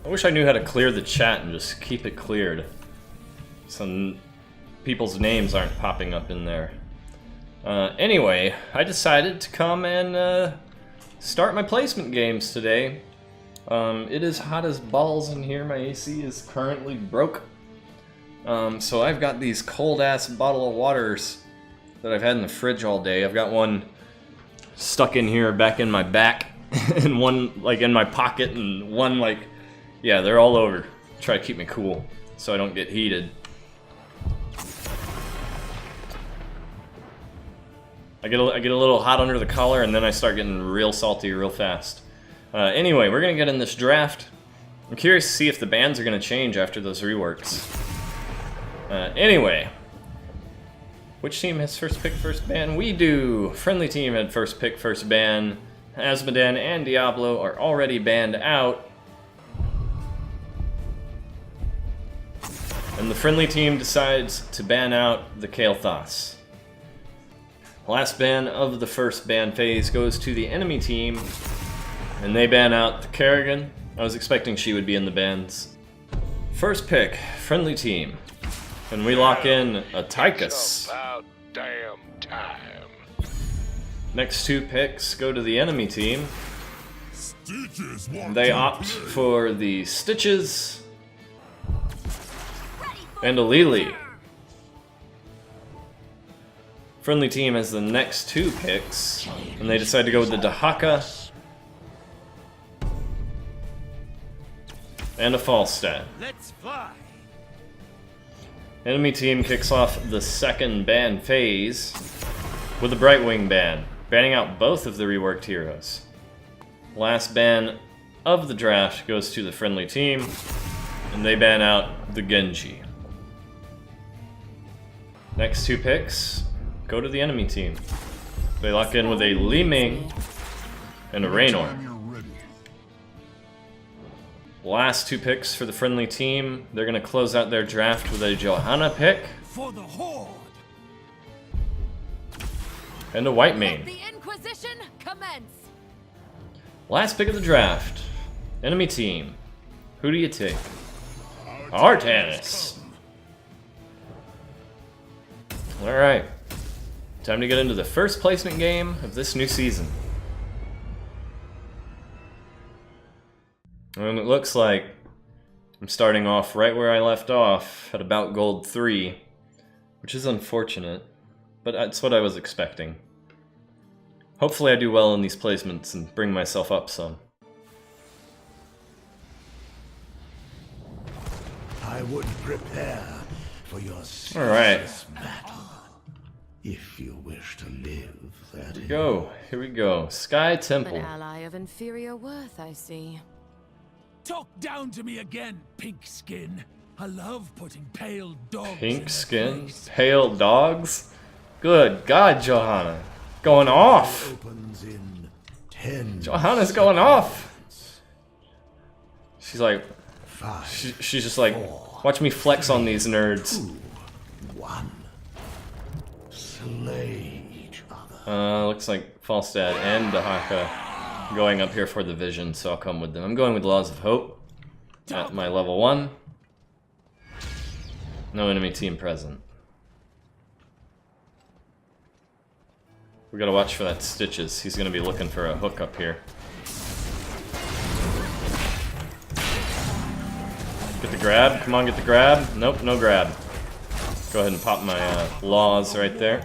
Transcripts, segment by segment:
I wish I knew how to clear the chat and just keep it cleared. Some people's names aren't popping up in there. Anyway, I decided to come and start my placement games today. It is hot as balls in here. My AC is currently broke. So I've got these cold-ass bottle of waters that I've had in the fridge all day. I've got one stuck in here back in my back, and one like in my pocket, and one like, yeah, they're all over. Try to keep me cool so I don't get heated. I get a little hot under the collar, and then I start getting real salty real fast. Anyway, we're gonna get in this draft. I'm curious to see if the bands are gonna change after those reworks. Anyway, which team has first pick, first ban? We do. Friendly team had first pick, first ban. Asmodan and Diablo are already banned out. And the friendly team decides to ban out the Kael'thas. Last ban of the first ban phase goes to the enemy team, and they ban out the Kerrigan. I was expecting she would be in the bans. First pick, friendly team. And we lock in a Tychus. About damn time. Next two picks go to the enemy team. They opt for the Stitches and a Lily. Friendly team has the next two picks, and they decide to go with the Dahaka and a Falstad. Let's fly. Enemy team kicks off the second ban phase with a Brightwing ban, banning out both of the reworked heroes. Last ban of the draft goes to the friendly team, and they ban out the Genji. Next two picks go to the enemy team. They lock in with a Li Ming and a Raynor. Last two picks for the friendly team. They're going to close out their draft with a Johanna pick For the Horde. and a White Mane. The Inquisition commence. Last pick of the draft. Enemy team. Who do you take? Artanis. Alright. Time to get into the first placement game of this new season. And it looks like I'm starting off right where I left off at about gold 3, which is unfortunate, but that's what I was expecting. Hopefully I do well in these placements and bring myself up some. I would prepare for your All right. battle. If you wish to live, that is. Here we go. Sky An Temple. ally of inferior worth, I see. Talk down to me again, pink skin. I love putting pale dogs in Pink their skin, place. pale dogs. Good God, Johanna. Going off. Opens in 10. Johanna's going off. She's like, 5, she's just like, watch me flex on these nerds. 1. Slay each other. Looks like Falstad and Dahaka going up here for the vision, so I'll come with them. I'm going with Laws of Hope at my level 1. No enemy team present. We gotta watch for that Stitches. He's gonna be looking for a hook up here. Get the grab. Come on, get the grab. Nope, no grab. Go ahead and pop my Laws right there.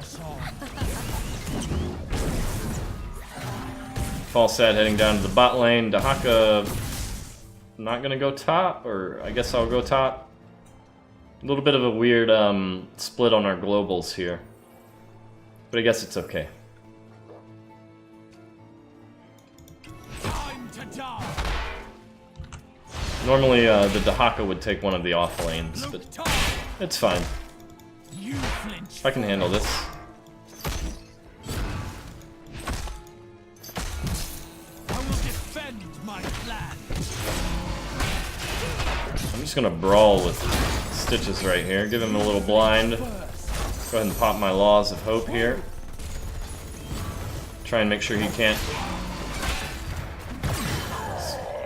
Falstad heading down to the bot lane. Dahaka not gonna go top, or I guess I'll go top. A little bit of a weird split on our globals here, but I guess it's okay. Time to die. Normally the Dahaka would take one of the off lanes, but Look tough. it's fine. You flinch. I can handle this. I will defend my plan. I'm just gonna brawl with Stitches right here. Give him a little blind. Go ahead and pop my Laws of Hope here. Try and make sure he can't.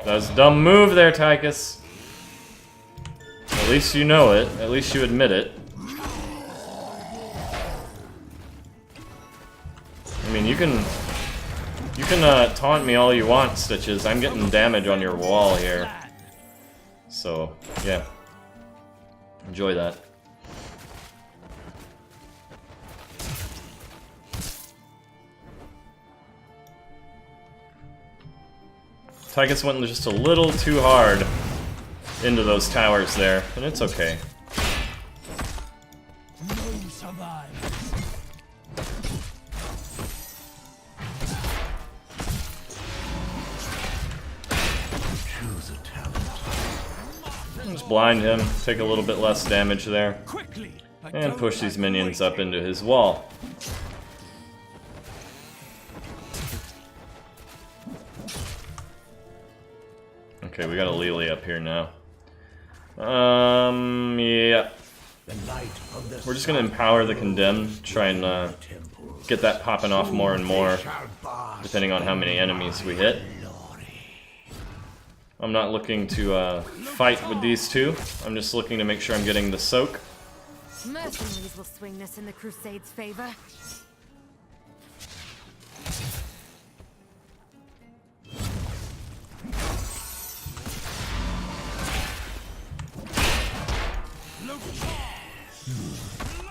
That was a dumb move there, Tychus. least you know it. At least you admit it. I mean, you can taunt me all you want, Stitches. I'm getting damage on your wall here. So, yeah. Enjoy that. Tychus went just a little too hard into those towers there, and it's okay. No survivors. Choose a talent. Just blind him, take a little bit less damage there, Quickly. I and don't push these like minions waiting. up into his wall. Okay, we got a Lily up here now. Yeah. The light of the We're just gonna empower the Condemned, try and temples. get that popping off more and more, Shall bask depending on how many enemies we hit. I'm not looking to fight with these two. I'm just looking to make sure I'm getting the soak. Mercenaries will swing this in the Crusade's favor.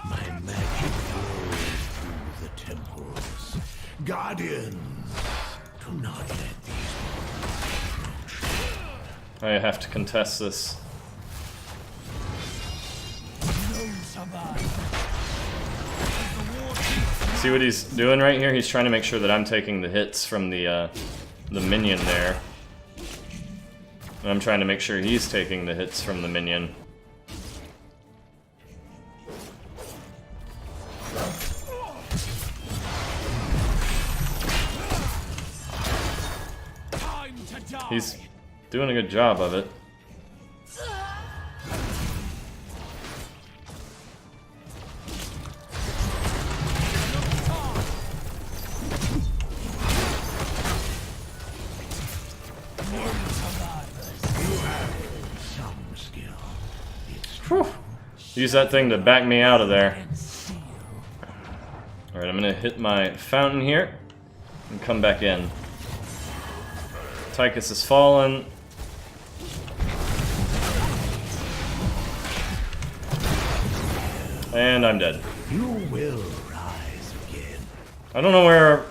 My magic flows through the temples. Guardians, do not let these I have to contest this. No survivors. See what he's doing right here? He's trying to make sure that I'm taking the hits from the minion there. And I'm trying to make sure he's taking the hits from the minion. Time to die. He's doing a good job of it. some skill. Whew. Use that thing to back me out of there. Alright, I'm gonna hit my fountain here and come back in. Tychus has fallen. And I'm dead. You will rise again. I don't know where...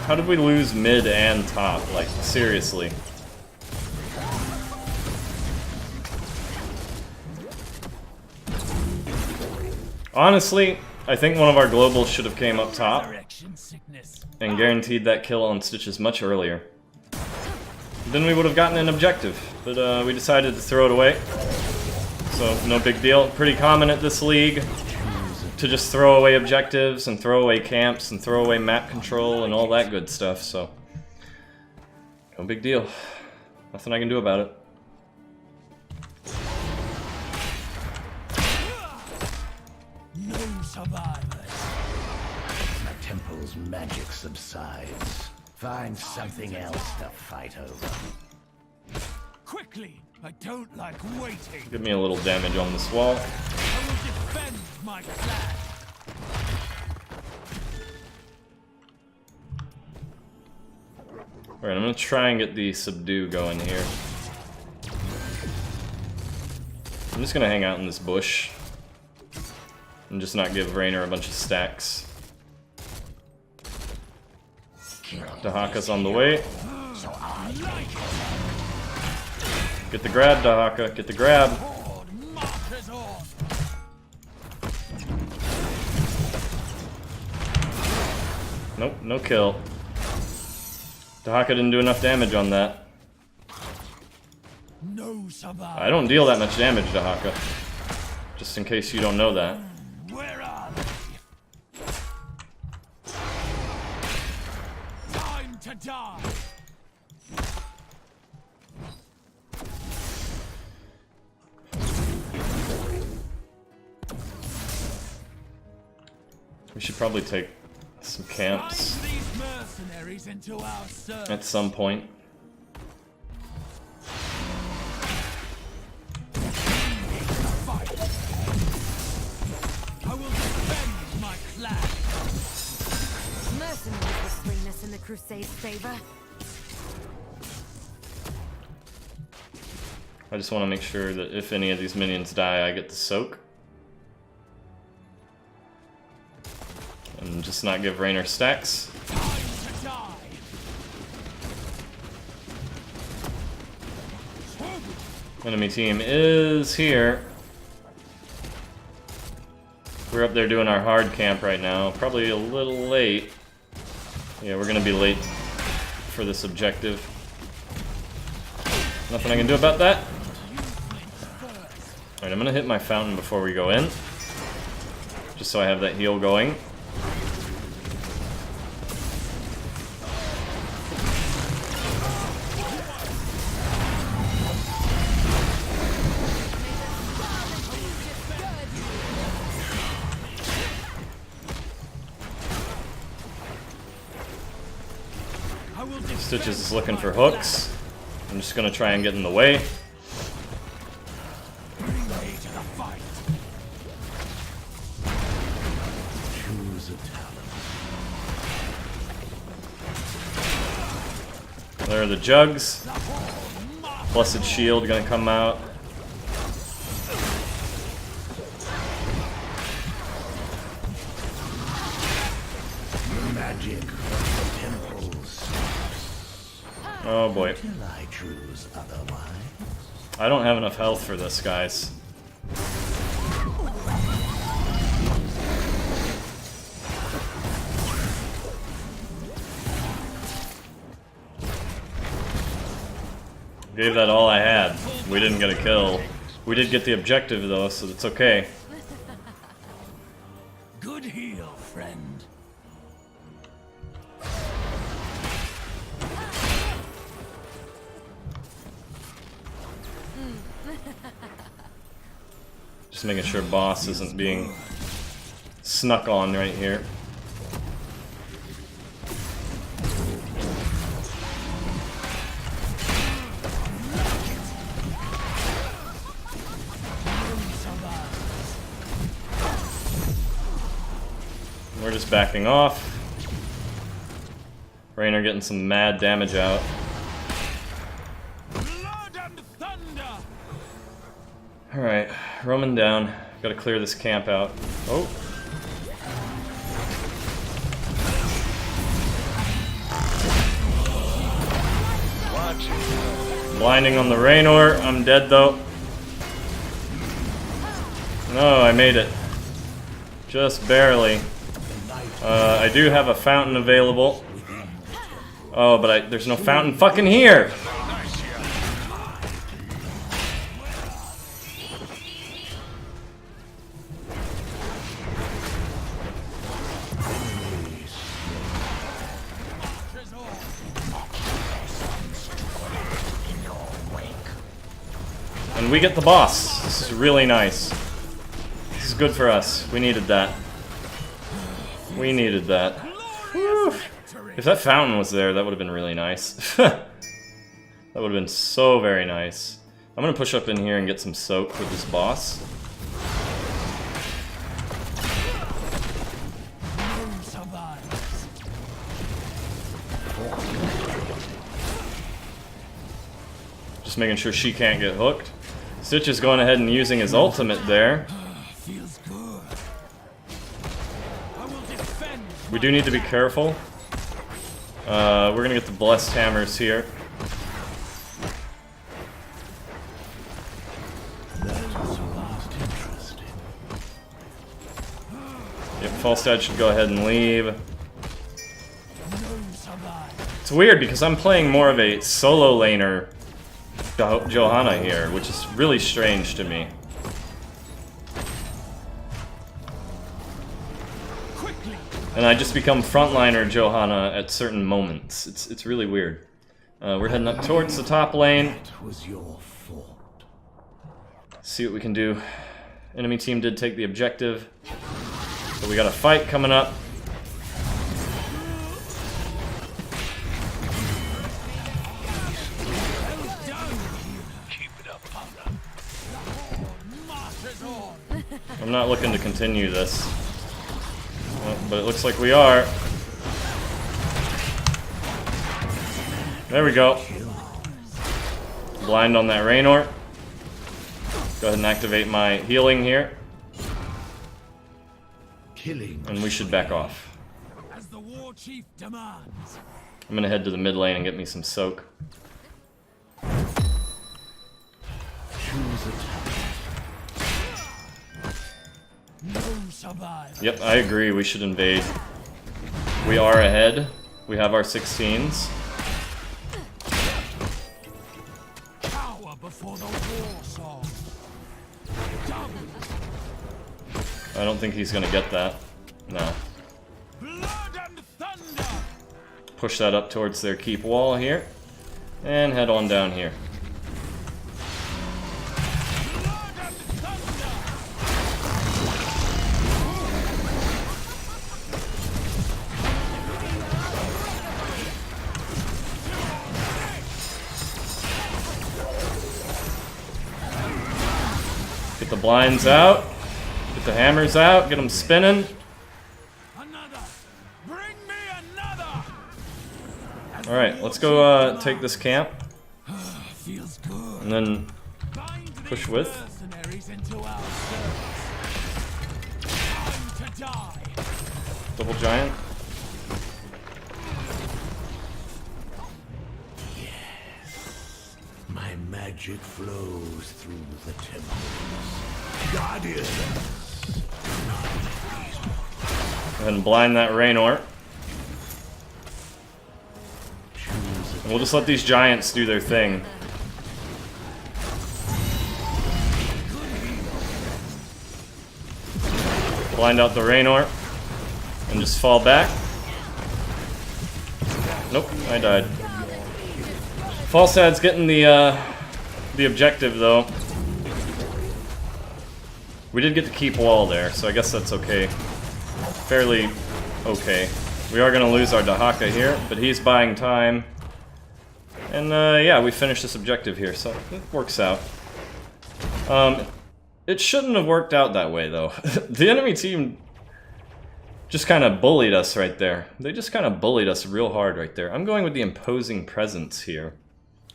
How did we lose mid and top? Like, seriously. Honestly, I think one of our globals should have came up top Resurrection sickness. and guaranteed that kill on Stitches much earlier. Then we would have gotten an objective, but we decided to throw it away. So, no big deal. Pretty common at this league to just throw away objectives and throw away camps and throw away map control and all that good stuff, so... No big deal. Nothing I can do about it. No survivors. The temple's magic subsides. Find something else to fight over. Quickly. I don't like waiting. Give me a little damage on this wall. I will defend my flag. Alright, I'm gonna try and get the subdue going here. I'm just gonna hang out in this bush and just not give Raynor a bunch of stacks. Dahaka's on the way. Get the grab, Dahaka. Get the grab. Horde marches on. Nope, no kill. Dahaka didn't do enough damage on that. No survivors. I don't deal that much damage, Dahaka. Just in case you don't know that. Where are they? Time to die. We should probably take some camps Guide these mercenaries into our service. at some point. the Crusade's favor. I just want to make sure that if any of these minions die, I get the soak. And just not give Raynor stacks. Time to die. Enemy team is here. We're up there doing our hard camp right now. Probably a little late. Yeah, we're gonna be late for this objective. Nothing I can do about that. Alright, I'm gonna hit my fountain before we go in. Just so I have that heal going. Stitches is looking for hooks. I'm just gonna try and get in the way. Bring me to the fight. Choose a talent. There are the jugs. Blessed shield gonna come out. Magic of the temples. Oh boy. Till I choose otherwise. I don't have enough health for this, guys. Gave that all I had. We didn't get a kill. We did get the objective though, so it's okay. Good heal, friend. Just making sure boss isn't being snuck on right here. We're just backing off. Raynor getting some mad damage out. Blood and thunder. Alright, roaming down. Gotta clear this camp out. Oh. Blinding on the Raynor. I'm dead though. No, I made it. Just barely. I do have a fountain available. Oh, but there's no fountain fucking here! And we get the boss. This is really nice. This is good for us. We needed that. We needed that. Whew. If that fountain was there, that would have been really nice. That would have been so very nice. I'm gonna push up in here and get some soak with this boss. Just making sure she can't get hooked. Stitch is going ahead and using his ultimate there. Feels good. I will defend. We do need to be careful. We're gonna get the blessed hammers here. Yep, Falstad should go ahead and leave. It's weird because I'm playing more of a solo laner Johanna here, which is really strange to me. And I just become frontliner Johanna at certain moments. It's really weird. We're heading up towards the top lane. That was your fault. See what we can do. Enemy team did take the objective. So we got a fight coming up. I'm not looking to continue this. But it looks like we are. There we go. Blind on that Raynor. Go ahead and activate my healing here. Killing. And we should back off. As the war chief demands. I'm gonna head to the mid lane and get me some soak. Choose attack. No survival. Yep, I agree. We should invade. We are ahead. We have our 16s. Cower before the war song. Double. I don't think he's gonna get that. No. Blood and thunder. Push that up towards their keep wall here. And head on down here. Blood and thunder. Get the blinds out. Get the hammers out. Get them spinning. Another. Bring me another. Alright, let's go take this camp. Feels good. And then Bind push these with. mercenaries into our service. Time to die. Double giant. My magic flows through the temples. Guardian. Go ahead and blind that Raynor. Choose And we'll just let these giants do their thing. Blind out the Raynor. And just fall back. Nope, I died. Falsad's getting the objective though. We did get to keep wall there, so I guess that's okay. Fairly okay. We are gonna lose our Dahaka here, but he's buying time. And yeah, we finished this objective here, so it works out. It shouldn't have worked out that way though. The enemy team just kind of bullied us right there. They just kind of bullied us real hard right there. I'm going with the imposing presence here.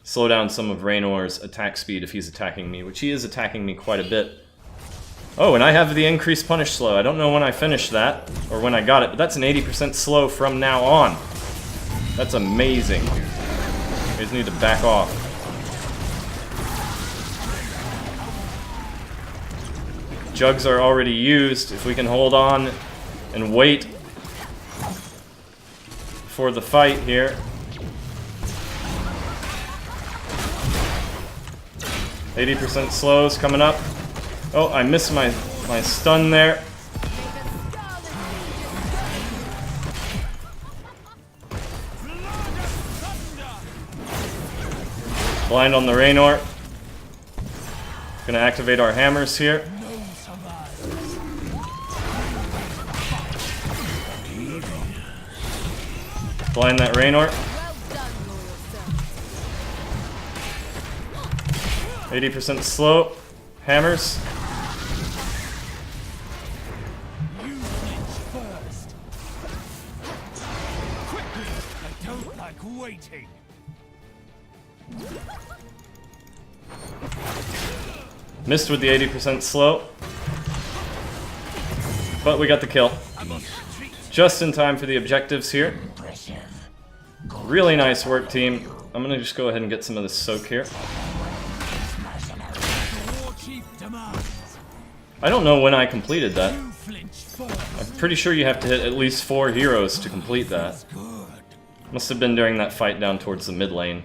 Slow down some of Raynor's attack speed if he's attacking me, which he is attacking me quite a bit. Oh, and I have the increased punish slow. I don't know when I finished that, or when I got it, but that's an 80% slow from now on. That's amazing. You guys need to back off. Jugs are already used. If we can hold on and wait for the fight here. %, slows coming up. Oh, I missed my stun there. Blind on the Raynor. Gonna activate our hammers here. Blind that Raynor. 80% slow. Hammers. You flinch first. Quickly. I don't like waiting. Missed with the 80% slow. But we got the kill. Just in time for the objectives here. Really nice work, team. I'm gonna just go ahead and get some of this soak here. I don't know when I completed that. I'm pretty sure you have to hit at least 4 heroes to complete that. Must have been during that fight down towards the mid lane.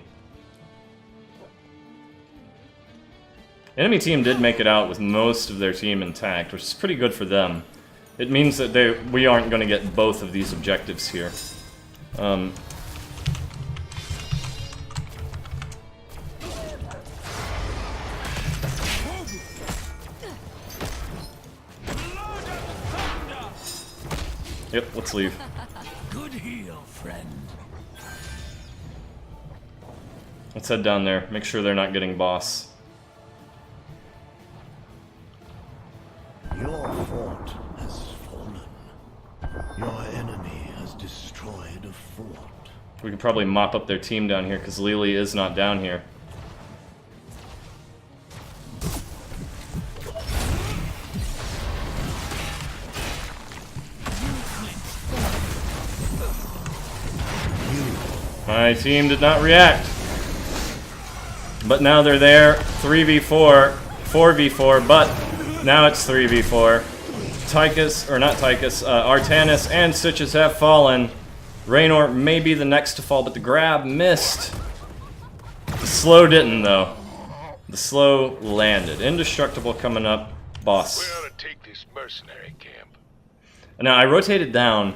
Enemy team did make it out with most of their team intact, which is pretty good for them. It means that we aren't going to get both of these objectives here. Yep, let's leave. Good heal, friend. Let's head down there. Make sure they're not getting boss. Your fort has fallen. Your enemy has destroyed a fort. We could probably mop up their team down here, because Lily is not down here. My team did not react. But now they're there. 3v4. 4v4, but now it's 3v4. Tychus, or not Tychus, Artanis and Stitches have fallen. Raynor may be the next to fall, but the grab missed. The slow didn't, though. The slow landed. Indestructible coming up. Boss. We ought to take this mercenary camp. Now, I rotated down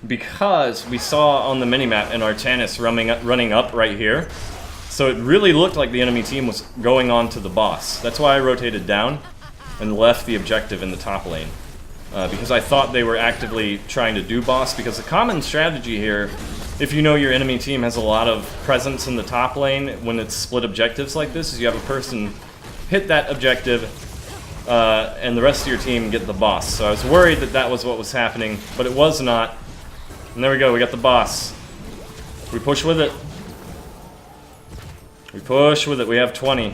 because we saw on the minimap an Artanis running up right here. So it really looked like the enemy team was going on to the boss. That's why I rotated down and left the objective in the top lane. Because I thought they were actively trying to do boss, because the common strategy here, if you know your enemy team has a lot of presence in the top lane when it's split objectives like this, is you have a person hit that objective and the rest of your team get the boss. So I was worried that that was what was happening, but it was not. And there we go, we got the boss. We push with it. We push with it, we have 20.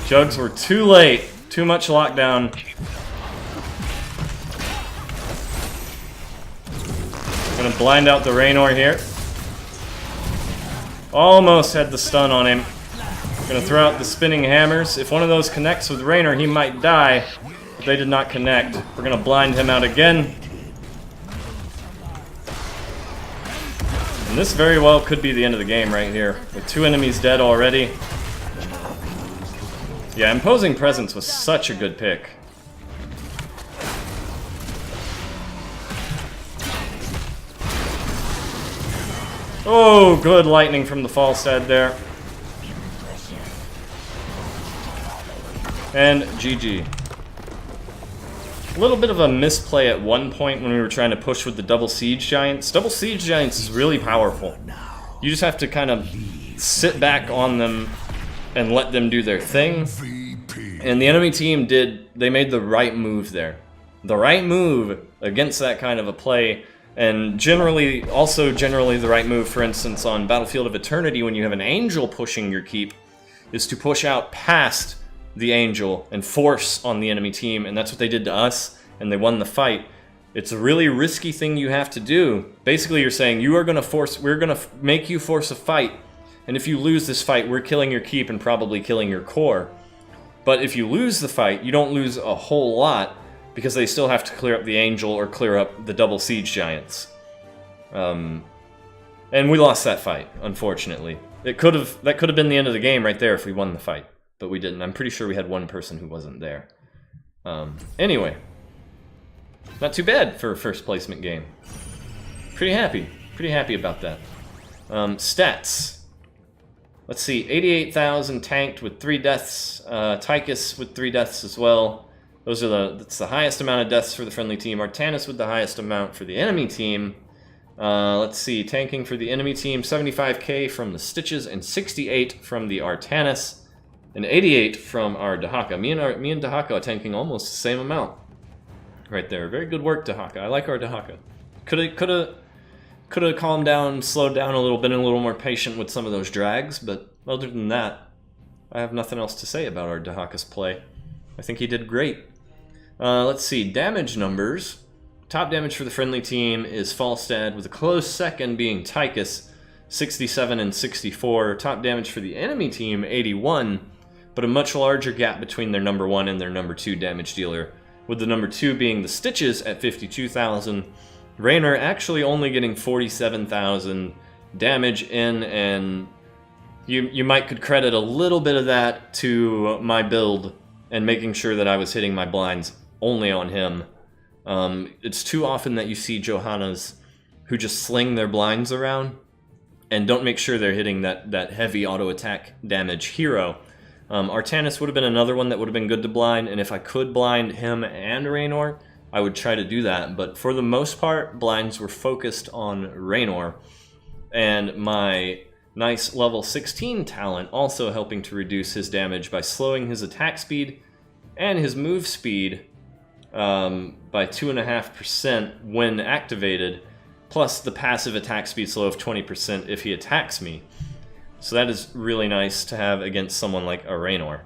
Jugs were too late. Too much lockdown. Gonna blind out the Raynor here. Almost had the stun on him. Gonna throw out the spinning hammers. If one of those connects with Raynor, he might die. But they did not connect. We're gonna blind him out again. And this very well could be the end of the game right here. With 2 enemies dead already. Yeah, Imposing Presence was such a good pick. Oh, good lightning from the Falstad there. And GG. A little bit of a misplay at one point when we were trying to push with the double siege giants. Double siege giants is really powerful. You just have to kind of sit back on them and let them do their thing. And the enemy team they made the right move there. The right move against that kind of a play. And also generally the right move, for instance, on Battlefield of Eternity, when you have an angel pushing your keep, is to push out past the angel and force on the enemy team. And that's what they did to us, and they won the fight. It's a really risky thing you have to do. Basically, you're saying, we're gonna make you force a fight. And if you lose this fight, we're killing your keep and probably killing your core. But if you lose the fight, you don't lose a whole lot, because they still have to clear up the angel or clear up the double siege giants. And we lost that fight, unfortunately. That could have been the end of the game right there if we won the fight, but we didn't. I'm pretty sure we had one person who wasn't there. Anyway, not too bad for a first placement game. Pretty happy about that. Stats. Let's see, 88,000 tanked with 3 deaths. Tychus with 3 deaths as well. That's the highest amount of deaths for the friendly team. Artanis with the highest amount for the enemy team. Let's see, tanking for the enemy team, 75k from the Stitches and 68 from the Artanis, and 88 from our Dahaka. Me and Dahaka are tanking almost the same amount. Right there. Very good work, Dahaka. I like our Dahaka. Could have calmed down, slowed down a little bit, and a little more patient with some of those drags, but other than that, I have nothing else to say about our Dahaka's play. I think he did great. Let's see, damage numbers. Top damage for the friendly team is Falstad, with a close second being Tychus, 67 and 64. Top damage for the enemy team, 81, but a much larger gap between their number 1 and their number 2 damage dealer, with the number 2 being the Stitches at 52,000. Raynor actually only getting 47,000 damage in, and you could credit a little bit of that to my build and making sure that I was hitting my blinds only on him. It's too often that you see Johannas who just sling their blinds around and don't make sure they're hitting that heavy auto attack damage hero. Artanis would have been another one that would have been good to blind, and if I could blind him and Raynor, I would try to do that, but for the most part, blinds were focused on Raynor, and my nice level 16 talent, also helping to reduce his damage by slowing his attack speed and his move speed by 2.5% when activated, plus the passive attack speed slow of 20% if he attacks me. So that is really nice to have against someone like a Raynor.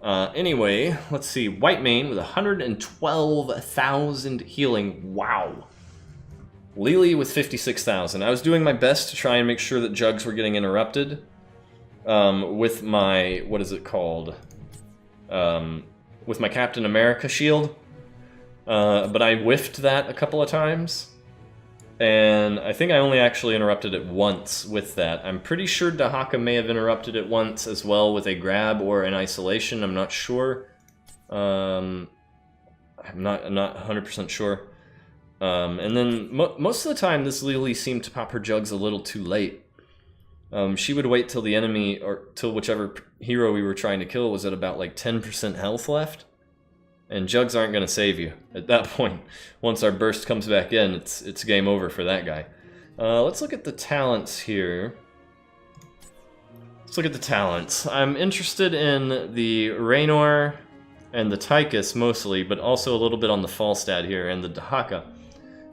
Anyway, let's see. White Mane with 112,000 healing. Wow. Lily with 56,000. I was doing my best to try and make sure that jugs were getting interrupted with my, what is it called? With my Captain America shield. But I whiffed that a couple of times. And I think I only actually interrupted it once with that. I'm pretty sure Dahaka may have interrupted it once as well with a grab or an isolation. I'm not sure. I'm not 100% sure. And then most of the time, this Lily seemed to pop her jugs a little too late. She would wait till the enemy, or till whichever hero we were trying to kill was at about like 10% health left. And jugs aren't going to save you at that point. Once our burst comes back in, it's game over for that guy. Let's look at the talents here. Let's look at the talents. I'm interested in the Raynor and the Tychus mostly, but also a little bit on the Falstad here and the Dahaka.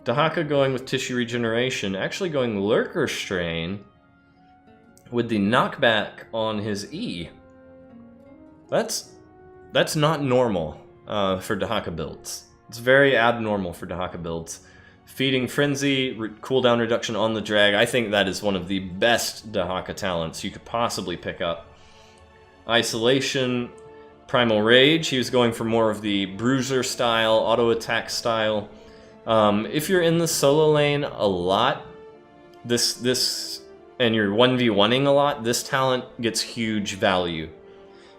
Dahaka going with Tissue Regeneration, actually going Lurker Strain with the knockback on his E. That's not normal. For Dahaka builds. It's very abnormal for Dahaka builds. Feeding Frenzy, cooldown reduction on the drag. I think that is one of the best Dahaka talents you could possibly pick up. Isolation, Primal Rage. He was going for more of the Bruiser style, auto attack style. If you're in the solo lane a lot, this and you're 1v1ing a lot, this talent gets huge value.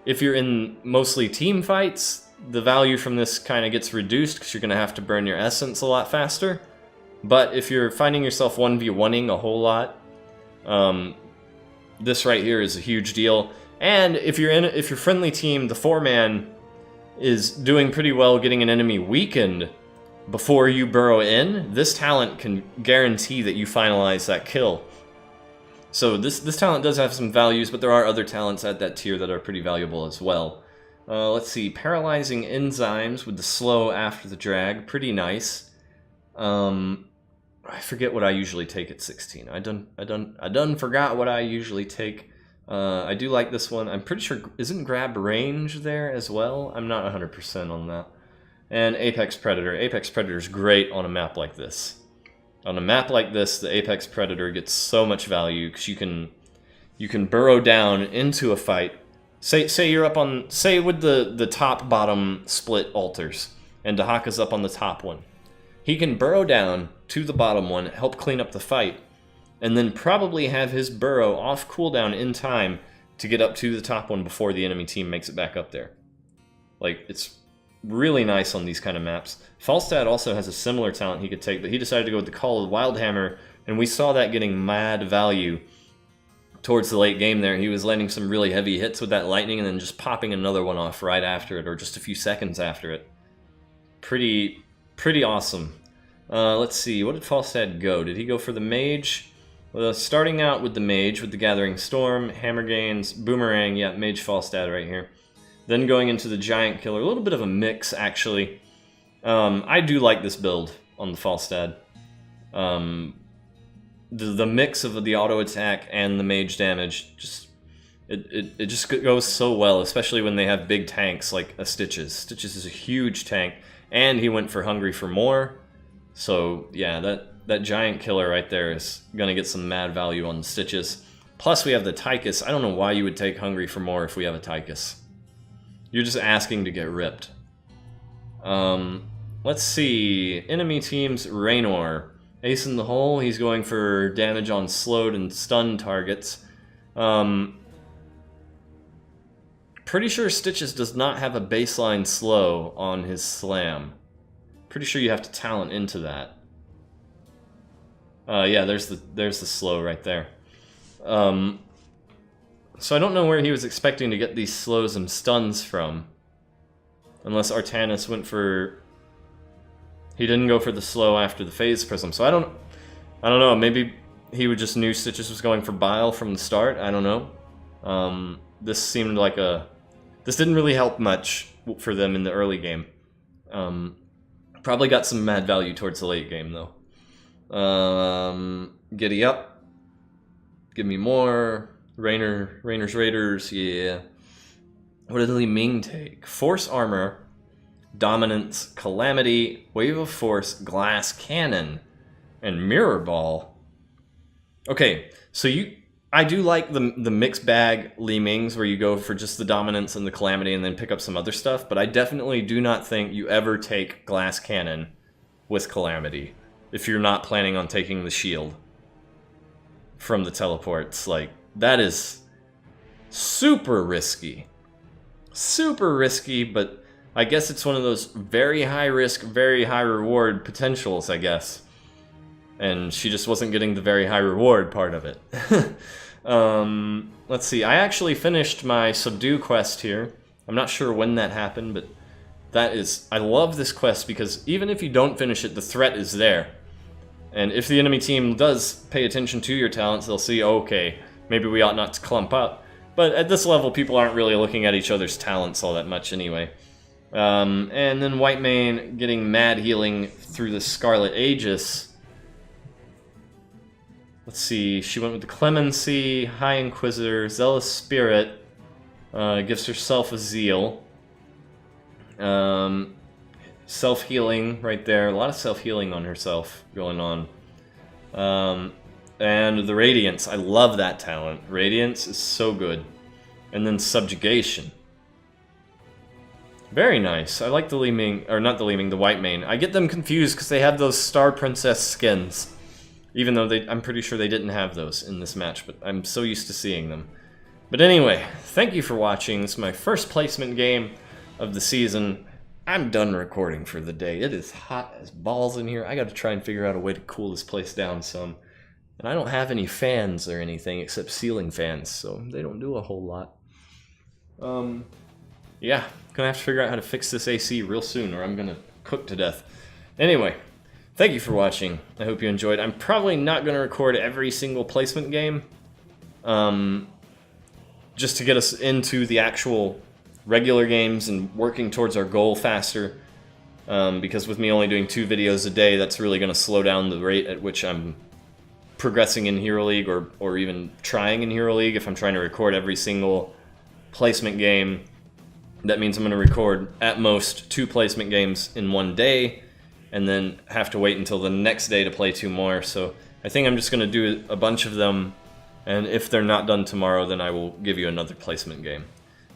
If you're in mostly team fights, the value from this kind of gets reduced because you're going to have to burn your essence a lot faster. But if you're finding yourself 1v1ing a whole lot, this right here is a huge deal. And if your friendly team, the 4-man, is doing pretty well getting an enemy weakened before you burrow in, this talent can guarantee that you finalize that kill. So this talent does have some values, but there are other talents at that tier that are pretty valuable as well. Let's see, Paralyzing Enzymes with the slow after the drag, pretty nice. I forget what I usually take at 16. I done forgot what I usually take. I do like this one. I'm pretty sure, isn't grab range there as well? I'm not 100% on that. And Apex Predator. Apex Predator is great on a map like this. On a map like this, the Apex Predator gets so much value because you can burrow down into a fight. Say you're up on, say with the top bottom split altars, and Dahaka's up on the top one. He can burrow down to the bottom one, help clean up the fight, and then probably have his burrow off cooldown in time to get up to the top one before the enemy team makes it back up there. Like, it's really nice on these kind of maps. Falstad also has a similar talent he could take, but he decided to go with the Call of Wildhammer, and we saw that getting mad value towards the late game there. He was landing some really heavy hits with that lightning and then just popping another one off right after it, or just a few seconds after it. Pretty awesome. Let's see, what did Falstad go? Did he go for the Mage? Well, starting out with the Mage, with the Gathering Storm, Hammer Gains, Boomerang, yeah, Mage Falstad right here. Then going into the Giant Killer, a little bit of a mix, actually. I do like this build on the Falstad. The mix of the auto attack and the mage damage, it just goes so well, especially when they have big tanks like a Stitches. Stitches is a huge tank, and he went for Hungry for More. So yeah, that Giant Killer right there is gonna get some mad value on the Stitches. Plus we have the Tychus. I don't know why you would take Hungry for More if we have a Tychus. You're just asking to get ripped. Let's see, enemy team's Raynor. Ace in the hole, he's going for damage on slowed and stunned targets. Pretty sure Stitches does not have a baseline slow on his slam. Pretty sure you have to talent into that. Yeah, there's the slow right there. So I don't know where he was expecting to get these slows and stuns from. Unless Artanis went for... He didn't go for the slow after the Phase Prism, so I don't know, maybe he would just knew Stitches was going for Bile from the start. I don't know. This seemed like this didn't really help much for them in the early game. Probably got some mad value towards the late game though. Giddy up. Give me more. Rainer's Raiders, yeah. What did Li Ming take? Force Armor, Dominance, Calamity, Wave of Force, Glass Cannon, and Mirror Ball. Okay, so I do like the mixed bag Li Mings where you go for just the Dominance and the Calamity and then pick up some other stuff, but I definitely do not think you ever take Glass Cannon with Calamity if you're not planning on taking the shield from the teleports. Like, that is super risky. Super risky, but I guess it's one of those very high risk, very high reward potentials, I guess. And she just wasn't getting the very high reward part of it. Let's see, I actually finished my Subdue quest here. I'm not sure when that happened, but I love this quest because even if you don't finish it, the threat is there. And if the enemy team does pay attention to your talents, they'll see, okay, maybe we ought not to clump up. But at this level, people aren't really looking at each other's talents all that much anyway. And then Whitemane getting mad healing through the Scarlet Aegis. Let's see, she went with the Clemency, High Inquisitor, Zealous Spirit, gives herself a Zeal. Self-healing right there, a lot of self-healing on herself going on. And the Radiance, I love that talent. Radiance is so good. And then Subjugation. Very nice. I like the Li Ming, or not the Li Ming, the Whitemane. I get them confused because they have those Star Princess skins. Even though I'm pretty sure they didn't have those in this match, but I'm so used to seeing them. But anyway, thank you for watching. This is my first placement game of the season. I'm done recording for the day. It is hot as balls in here. I gotta try and figure out a way to cool this place down some. And I don't have any fans or anything except ceiling fans, so they don't do a whole lot. Yeah, gonna have to figure out how to fix this AC real soon or I'm gonna cook to death. Anyway, thank you for watching. I hope you enjoyed. I'm probably not gonna record every single placement game. Just to get us into the actual regular games and working towards our goal faster. Because with me only doing 2 videos a day, that's really gonna slow down the rate at which I'm progressing in Hero League or even trying in Hero League. If I'm trying to record every single placement game, that means I'm going to record at most 2 placement games in one day and then have to wait until the next day to play 2 more. So I think I'm just going to do a bunch of them, and if they're not done tomorrow, then I will give you another placement game.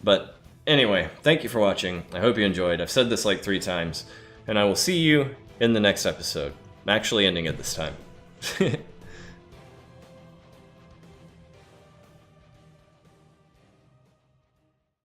But anyway, thank you for watching. I hope you enjoyed. I've said this like 3 times, and I will see you in the next episode. I'm actually ending it this time.